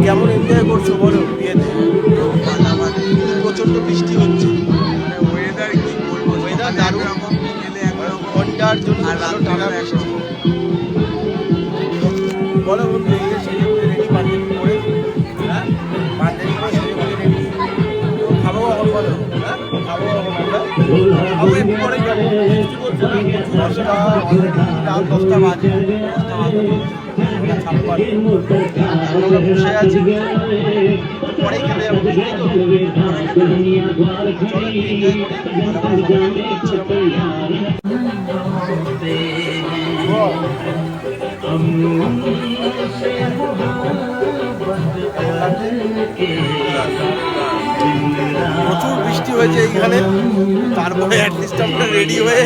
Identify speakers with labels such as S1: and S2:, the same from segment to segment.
S1: কেমন এনজয় করছো বলো বিয়েতে? প্রচন্ড বৃষ্টি হচ্ছে,
S2: ওয়েদার কি বলবো,
S1: ওয়েদার
S2: সকালে
S1: দারুণ,
S2: একরকম, বিকেলে একরকম,
S1: ঘন্টার জন্য
S2: আর
S1: ভালো
S2: রাত্রে
S1: টানা বৃষ্টি।
S2: একরকম।
S1: বলো বন্ধু, এই যে সেজে গুজে রেডি, পাঞ্জাবি পরে, হ্যাঁ পাঞ্জাবি পরে সেজে গুজে রেডি, খাবো কখন বলো? হ্যাঁ খাবো কখন আমরা? খাবো একটু পরেই যাবো। বৃষ্টি পড়ছে না, প্রচুর 10টা অলরেডি, রাত 10টা বাজে, 10টা বাজে 56। এখন আমরা বসে আছি, পরেই খেতে যাবো, বুঝলি তো? চলো একটু এনজয় করি, ভালো করে সবাই মিলে ঘুরছি প্রচুর বৃষ্টি হয়েছে এইখানে, তারপরে অ্যাটলিস্ট আমরা রেডি হয়ে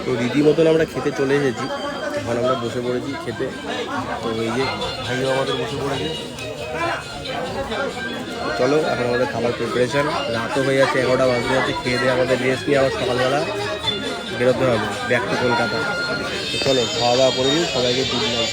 S1: তো রীতিমতন আমরা খেতে চলে এসেছি। এখন আমরা বসে পড়েছি খেতে। তো এই যে ভাইও আমাদের বসে পড়েছে। চলো এখন আমাদের খাবার প্রিপারেশন, রাতও হয়ে যাচ্ছে, 11টা বাজতে যাচ্ছে। খেয়ে দিয়ে আমাদের রেস্ট নিয়ে আবার সকালবেলা বেরোতে হবে ব্যাক টু কলকাতা। তো চলো খাওয়া দাওয়া করে নিই, সবাইকে গুড নাইট।